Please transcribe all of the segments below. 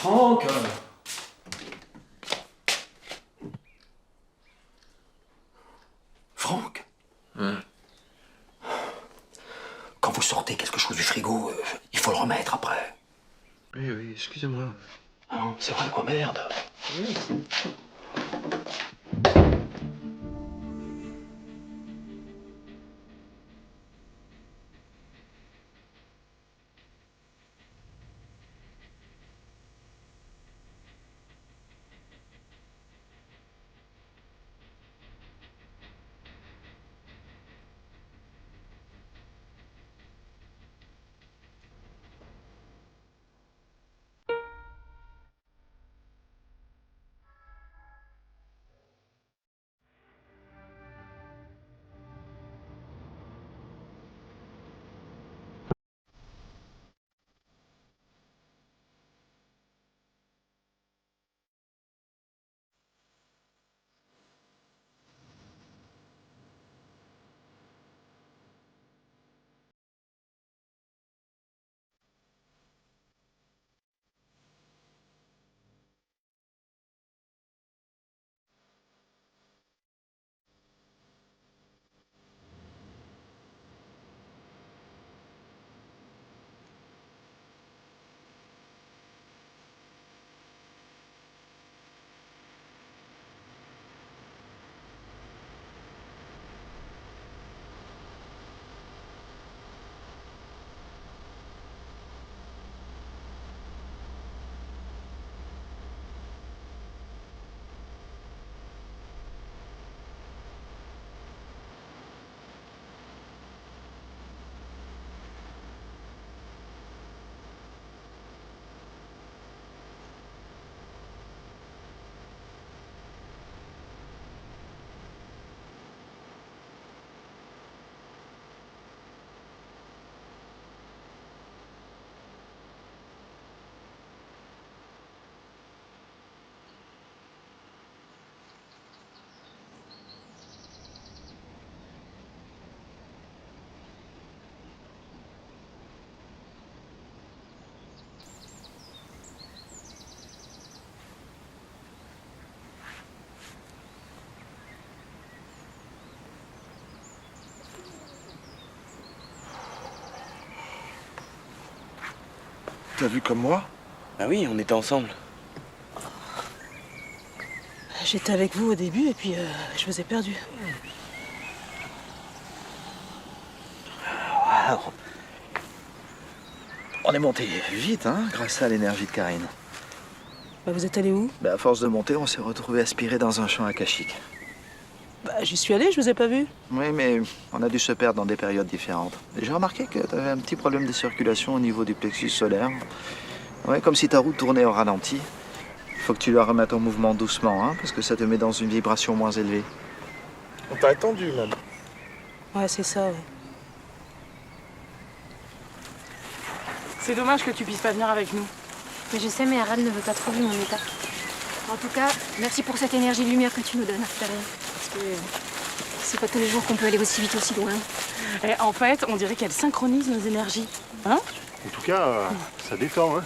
Franck Franck, Ouais. quand vous sortez quelque chose du frigo, il faut le remettre après. Oui, excusez-moi. Hein, c'est vrai, quoi, merde. T'as vu comme moi? Ah oui, on était ensemble. J'étais avec vous au début et puis je vous ai perdu. Waouh. On est monté vite, hein, grâce à l'énergie de Karine. Bah, vous êtes allé où? À force de monter, on s'est retrouvé aspiré dans un champ akashique. Bah, j'y suis allé, je vous ai pas vu. Oui, mais on a dû se perdre dans des périodes différentes. J'ai remarqué que t'avais un petit problème de circulation au niveau du plexus solaire. Ouais, comme si ta roue tournait au ralenti. Il faut que tu la remettes en mouvement doucement, hein, parce que ça te met dans une vibration moins élevée. On t'a attendu, même. Ouais, c'est ça, ouais. C'est dommage que tu puisses pas venir avec nous. Mais je sais, mais Arad ne veut pas trop vu mon état. En tout cas, merci pour cette énergie de lumière que tu nous donnes. De rien. Parce que c'est pas tous les jours qu'on peut aller aussi vite, aussi loin. Et en fait, on dirait qu'elle synchronise nos énergies. Hein? En tout cas, ça détend, hein.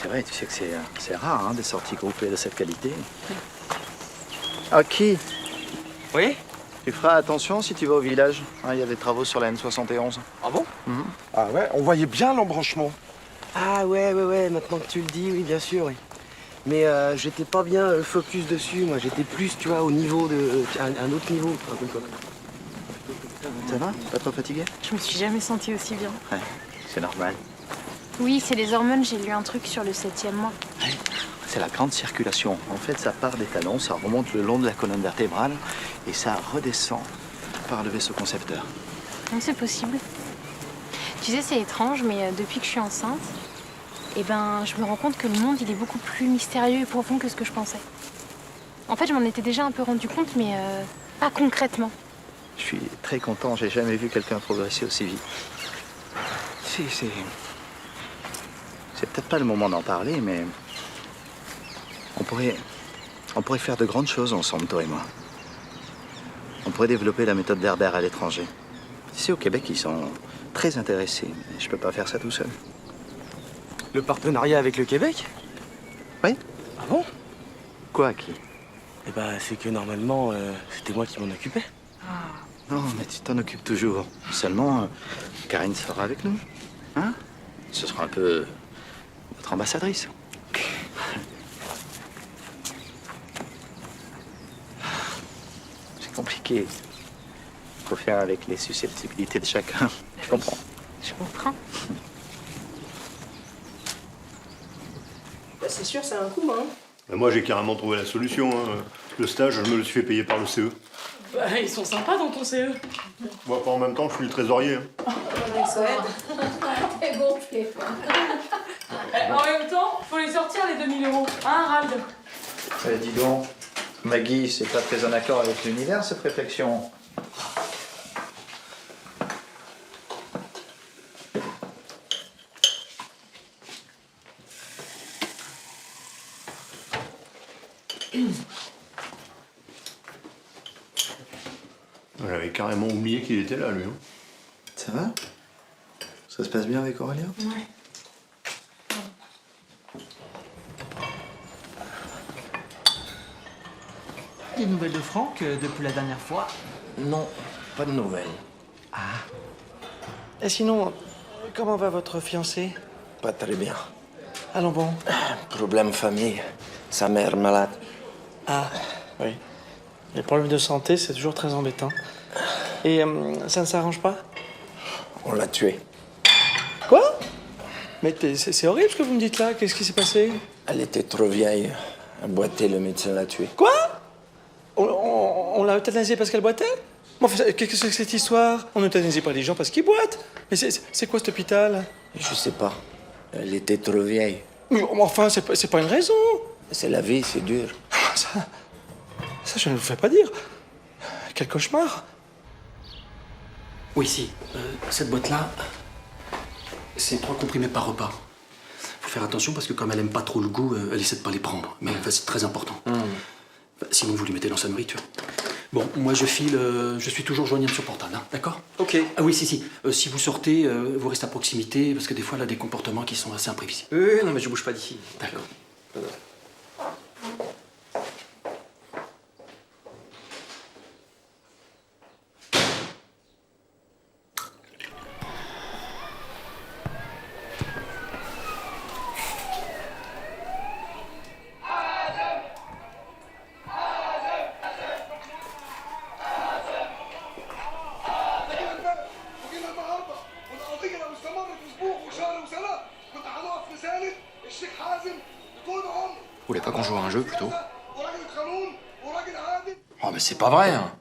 C'est vrai, tu sais que c'est rare, hein, des sorties groupées de cette qualité. Aki, Oui? tu feras attention si tu vas au village. Il y a des travaux sur la N71. Ah bon? Ah ouais, on voyait bien l'embranchement. Ah ouais, maintenant que tu le dis, oui, bien sûr, oui. Mais j'étais pas bien focus dessus, moi, j'étais plus, tu vois, au niveau de... un autre niveau. Ça va? Pas trop fatigué? Je me suis jamais sentie aussi bien. Ouais, c'est normal. Oui, c'est les hormones, j'ai lu un truc sur le 7e mois. C'est la grande circulation. En fait, ça part des talons, ça remonte le long de la colonne vertébrale et ça redescend par le vaisseau concepteur. Donc c'est possible. Tu sais, c'est étrange, mais depuis que je suis enceinte, eh ben, je me rends compte que le monde, il est beaucoup plus mystérieux et profond que ce que je pensais. En fait, je m'en étais déjà un peu rendu compte, mais pas concrètement. Je suis très content, j'ai jamais vu quelqu'un progresser aussi vite. C'est peut-être pas le moment d'en parler, mais on pourrait faire de grandes choses ensemble, toi et moi. On pourrait développer la méthode d'Herbert à l'étranger. Tu sais, au Québec, ils sont très intéressés, mais je peux pas faire ça tout seul. Le partenariat avec le Québec? Oui. Ah bon? Quoi, qui? Eh ben, c'est que normalement, c'était moi qui m'en occupais. Non, mais tu t'en occupes toujours. Seulement, Karine sera avec nous. Hein? Ce sera un peu notre ambassadrice. C'est compliqué. Faut faire avec les susceptibilités de chacun. Je comprends. Je comprends. Bah, c'est sûr, c'est un coup, hein. Ben moi, j'ai carrément trouvé la solution. Hein. Le stage, je me le suis fait payer par le CE. Bah, ils sont sympas dans ton CE. Moi, pas en même temps, je suis le trésorier. Hein. T'es gonflé. En même temps, faut les sortir les 2000 €. Hein, Rald? Dis donc, Maggie, c'est pas très en accord avec l'univers, cette réflexion. J'avais carrément oublié qu'il était là, lui. Hein. Ça va? Ça se passe bien avec Aurélien? Ouais. Des nouvelles de Franck depuis la dernière fois? Non, pas de nouvelles. Et sinon, comment va votre fiancé? Pas très bien. Allons bon. Problème famille. Sa mère malade. Ah, oui. Les problèmes de santé, c'est toujours très embêtant. Et ça ne s'arrange pas? On l'a tuée. Quoi? Mais c'est horrible ce que vous me dites là. Qu'est-ce qui s'est passé? Elle était trop vieille. Elle boitait, le médecin l'a tuée. Quoi? On l'a euthanasiée parce qu'elle boitait? Mais enfin, qu'est-ce que c'est que cette histoire? On euthanasie pas les gens parce qu'ils boitent. Mais c'est quoi cet hôpital? Je sais pas. Elle était trop vieille. Mais enfin, c'est pas une raison. C'est la vie, c'est dur. Ça, je ne vous fais pas dire. Quel cauchemar. Oui, si. Cette boîte-là, c'est 3 comprimés par repas. Faut faire attention parce que comme elle aime pas trop le goût, elle essaie de pas les prendre. Mais enfin, c'est très important. Sinon, vous les mettez dans sa nourriture. Bon, moi je file, je suis toujours joignable sur portable, hein, d'accord? Ok. Ah oui, si. Si vous sortez, vous restez à proximité parce que des fois, elle a des comportements qui sont assez imprévisibles. Non, mais je bouge pas d'ici. D'accord. Vous voulez pas qu'on joue à un jeu, plutôt? Oh, mais c'est pas vrai, hein.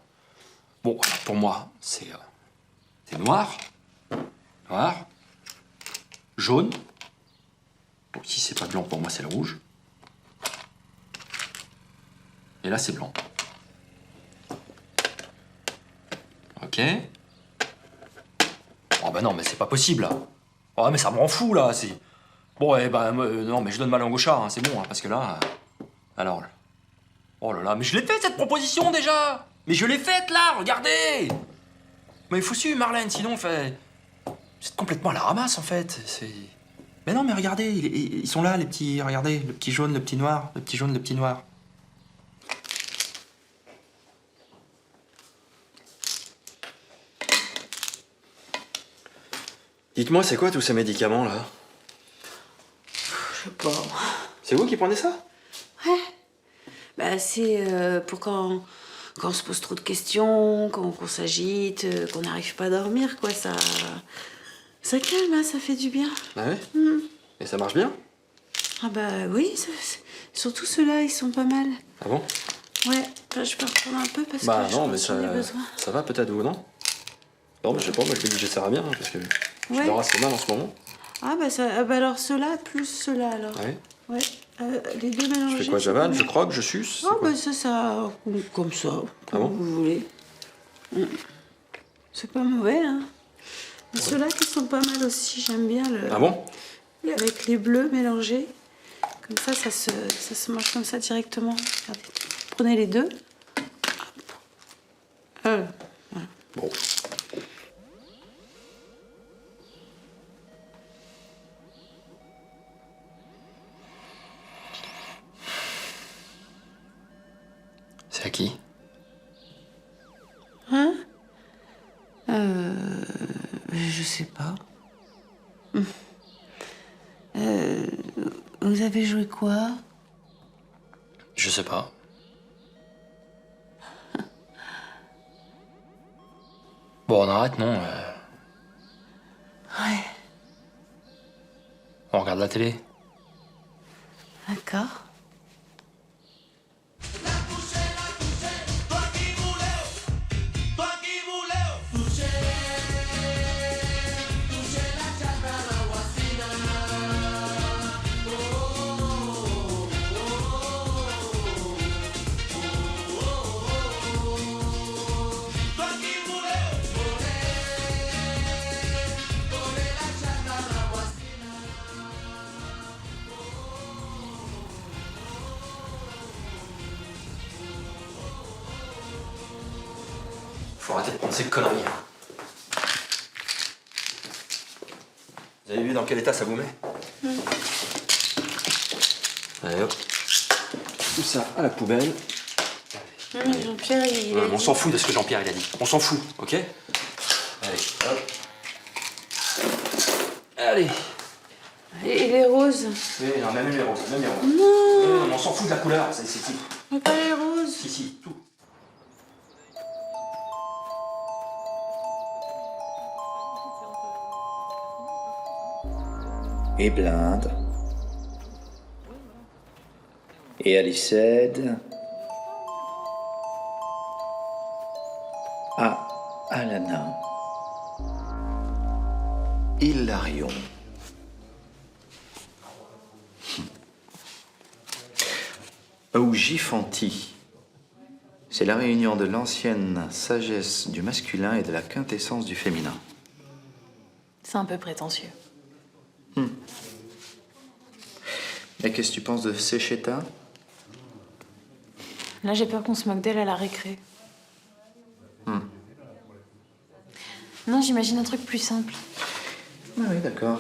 Bon, pour moi, c'est noir, jaune. Bon, si c'est pas blanc, pour moi, c'est le rouge. Et là, c'est blanc. Ok. Oh, bah non, mais c'est pas possible, là. Oh, mais ça me rend fou, là, c'est... Bon, eh ben, non, mais je donne ma langue au chat, hein, c'est bon, hein, parce que là... Alors... Oh là là, mais je l'ai fait, cette proposition, déjà! Mais je l'ai faite, là, regardez! Mais il faut suivre, Marlène, sinon, fait... C'est complètement à la ramasse, en fait, c'est... Mais non, mais regardez, ils sont là, les petits... Regardez, le petit jaune, le petit noir, le petit jaune, le petit noir. Dites-moi, c'est quoi tous ces médicaments, là? Je sais pas. C'est vous qui prenez ça? Ouais. Bah, c'est pour quand on se pose trop de questions, qu'on s'agite, qu'on n'arrive pas à dormir, quoi. Ça calme, hein, ça fait du bien. Ah ouais? Et ça marche bien? Ah bah oui, surtout ceux-là, ils sont pas mal. Ah bon? Ouais, bah, je peux reprendre un peu parce Bah que non, je mais pense que j'en ai besoin. ça va peut-être, vous, non? Non, mais je sais pas, moi je me dis que j'essaierai bien, hein, parce que Ouais. je dors assez mal en ce moment. Ah bah alors ceux-là plus ceux-là alors. Ah ouais? Ouais, les deux mélangés. Je fais quoi, c'est j'avale, pas je mal. croque, je suce? c'est Ah quoi? bah ça, comme ça, Ah comme bon? vous voulez. C'est pas mauvais, hein. Et ceux-là qui sont pas mal aussi, j'aime bien le... Ah bon? Avec les bleus mélangés. Comme ça se mange comme ça directement. Regardez. Prenez les deux. Voilà. Bon. C'est à qui? Hein? Je sais pas. Vous avez joué quoi? Je sais pas. Bon, on arrête, non? Ouais, On regarde la télé. d'accord. Faut arrêter de prendre ces conneries. Vous avez vu dans quel état ça vous met? Allez hop. Tout ça à la poubelle. Jean-Pierre, il On s'en fout de ce que Jean-Pierre il a dit. On s'en fout, ok? Allez, hop. Allez. Et les roses? Oui, non, même les roses, même les roses. Non, On s'en fout de la couleur, c'est tout. mais pas les roses. Si, tout. Et Blinde. Et Alicette. Ah, Alana. Hilarion. Augifanti. C'est la réunion de l'ancienne sagesse du masculin et de la quintessence du féminin. C'est un peu prétentieux. Et qu'est-ce que tu penses de Sécheta? Là, j'ai peur qu'on se moque d'elle à la récré. Non, j'imagine un truc plus simple. Ah oui, d'accord.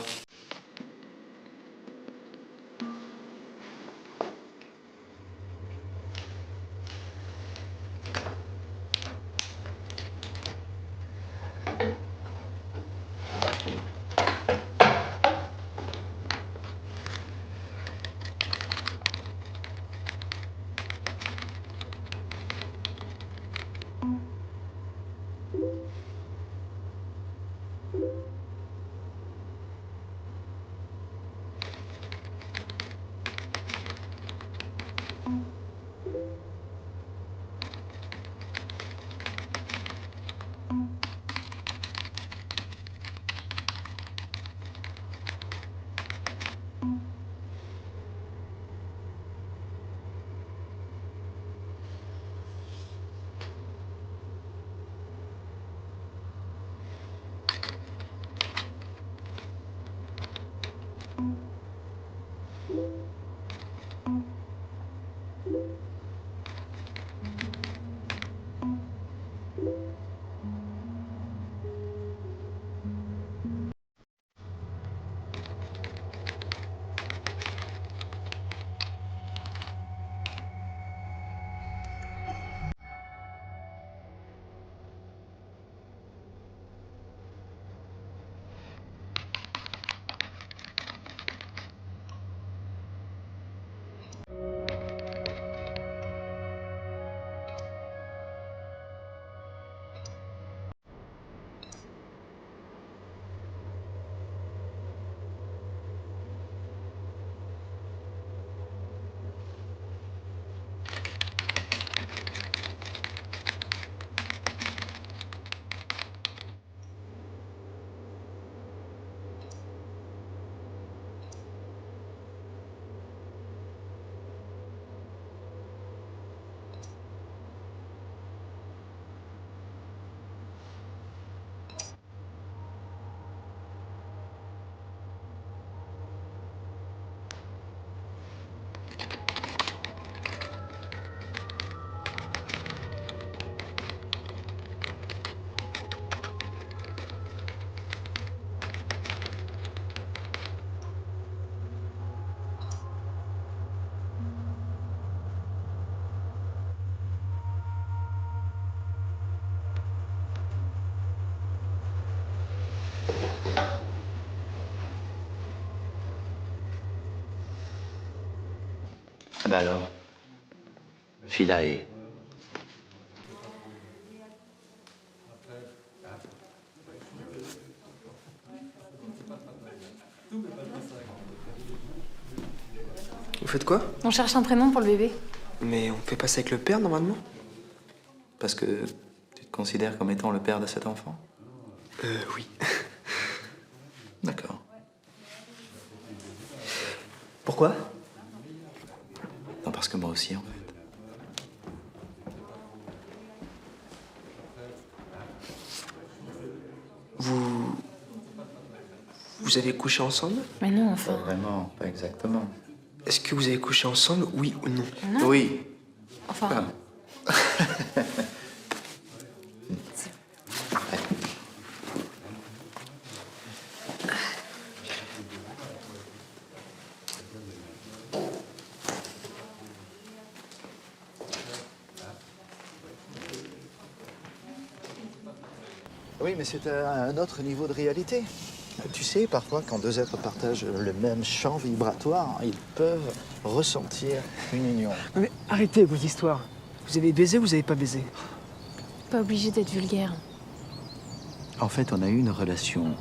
Ah bah alors, Philae. Vous faites quoi? On cherche un prénom pour le bébé. Mais on fait pas ça avec le père, normalement? Parce que tu te considères comme étant le père de cet enfant? Oui. D'accord. Pourquoi? Non, parce que moi aussi, en fait. Vous avez couché ensemble? Mais non, Pas enfin. vraiment, pas exactement. Est-ce que vous avez couché ensemble, oui ou non? Non. Oui. Enfin. Oui, mais c'est un autre niveau de réalité. Tu sais, parfois, quand deux êtres partagent le même champ vibratoire, ils peuvent ressentir une union. Non mais arrêtez vos histoires. Vous avez baisé ou vous avez pas baisé? Pas obligé d'être vulgaire. En fait, on a eu une relation,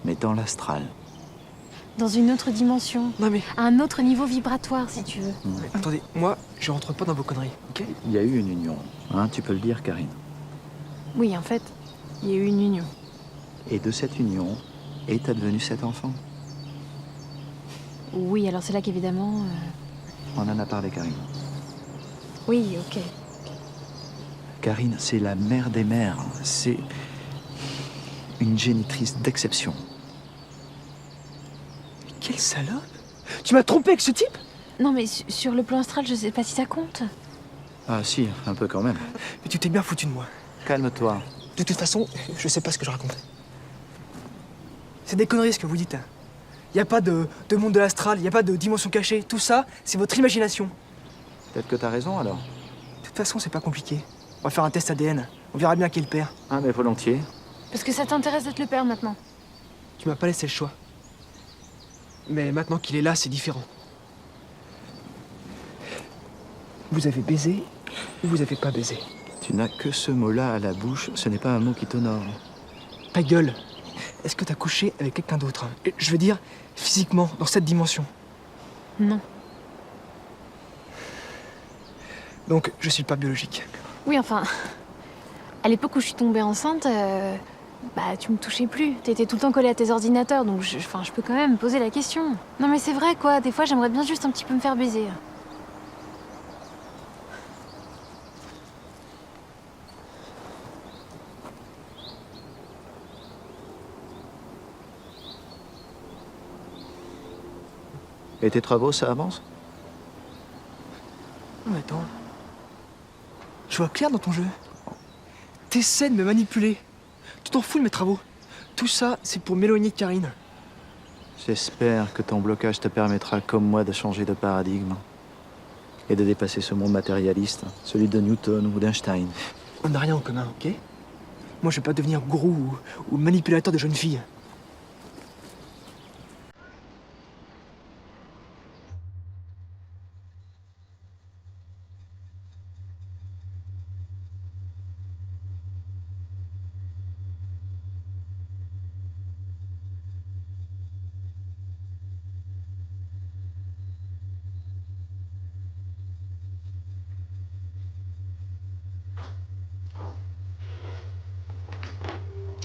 mais dans l'astral. Dans une autre dimension. Non mais... À un autre niveau vibratoire, si tu veux. Attendez, moi, je rentre pas dans vos conneries, ok? Il y a eu une union, hein, tu peux le dire, Karine. Oui, en fait, il y a eu une union. Et de cette union est advenu cet enfant. Oui, alors c'est là qu'évidemment... On en a parlé, Karine. Oui, ok. Karine, c'est la mère des mères. C'est une génitrice d'exception. Quelle salope! Tu m'as trompé avec ce type? Non, mais sur le plan astral, je sais pas si ça compte. Ah si, un peu quand même. Mais tu t'es bien foutu de moi. Calme-toi. De toute façon, je sais pas ce que je raconte. C'est des conneries ce que vous dites. Y a pas de monde de l'astral, y a pas de dimension cachée. Tout ça, c'est votre imagination. Peut-être que t'as raison, alors. De toute façon, c'est pas compliqué. On va faire un test ADN. On verra bien qui est le père. Ah, mais volontiers. Parce que ça t'intéresse d'être le père maintenant. Tu m'as pas laissé le choix. Mais maintenant qu'il est là, c'est différent. Vous avez baisé ou vous avez pas baisé? Tu n'as que ce mot-là à la bouche, ce n'est pas un mot qui t'honore. Ta gueule. Est-ce que t'as couché avec quelqu'un d'autre? Je veux dire, physiquement, dans cette dimension. Non. Donc, je suis pas biologique. Oui, enfin... À l'époque où je suis tombée enceinte, bah tu me touchais plus. T'étais tout le temps collée à tes ordinateurs, donc je peux quand même me poser la question. Non mais c'est vrai quoi, des fois j'aimerais bien juste un petit peu me faire baiser. Et tes travaux, ça avance? Non, mais attends. Je vois clair dans ton jeu. T'essaies de me manipuler. Tu t'en fous de mes travaux. Tout ça, c'est pour m'éloigner de Karine. J'espère que ton blocage te permettra, comme moi, de changer de paradigme et de dépasser ce monde matérialiste, celui de Newton ou d'Einstein. On n'a rien en commun, ok? Moi, je vais pas devenir gourou ou manipulateur de jeunes filles.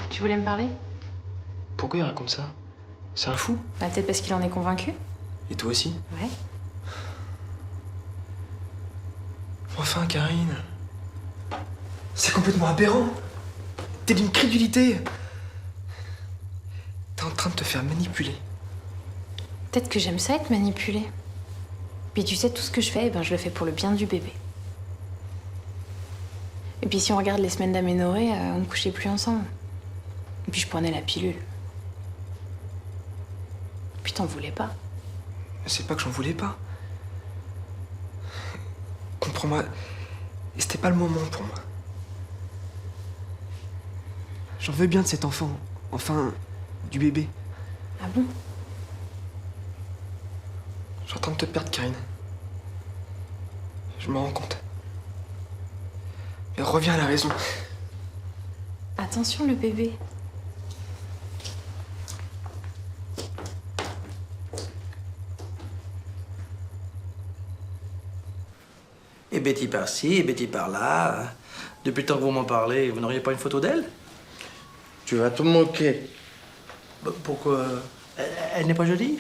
Tu voulais me parler? Pourquoi il raconte ça? C'est un fou. Bah peut-être parce qu'il en est convaincu. Et toi aussi? Ouais. Enfin, Karine. C'est complètement aberrant. T'es d'une crédulité. T'es en train de te faire manipuler. Peut-être que j'aime ça être manipulée. Puis tu sais, tout ce que je fais, je le fais pour le bien du bébé. Et puis si on regarde les semaines d'aménorrhée, on ne couchait plus ensemble. Et puis je prenais la pilule. Puis t'en voulais pas. C'est pas que j'en voulais pas. Comprends-moi, c'était pas le moment pour moi. J'en veux bien de cet enfant. Enfin, du bébé. Ah bon? Je suis en train de te perdre, Karine. Je m'en rends compte. Mais reviens à la raison. Attention, le bébé. Et Betty par-ci, et Betty par-là. Depuis le temps que vous m'en parlez, vous n'auriez pas une photo d'elle? Tu vas te moquer. Bah, pourquoi? Elle n'est pas jolie?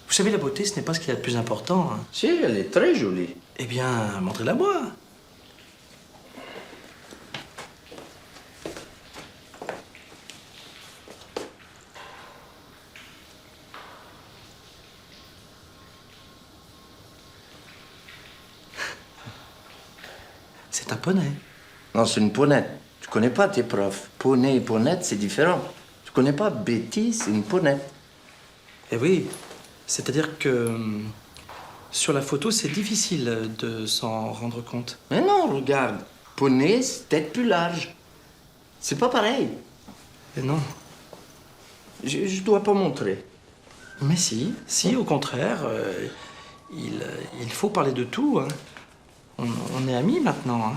Vous savez, la beauté, ce n'est pas ce qu'il y a de plus important. Hein. Si, elle est très jolie. Eh bien, montrez-la moi. C'est un poney. Non, c'est une ponette. Tu connais pas tes profs. Poney et ponette, c'est différent. Tu connais pas Betty, c'est une ponette. Eh oui, c'est-à-dire que sur la photo, c'est difficile de s'en rendre compte. Mais non, regarde. Poney, c'est tête plus large. C'est pas pareil. Et non. Je dois pas montrer. Mais si, au contraire, il faut parler de tout. Hein. On est amis maintenant. Hein.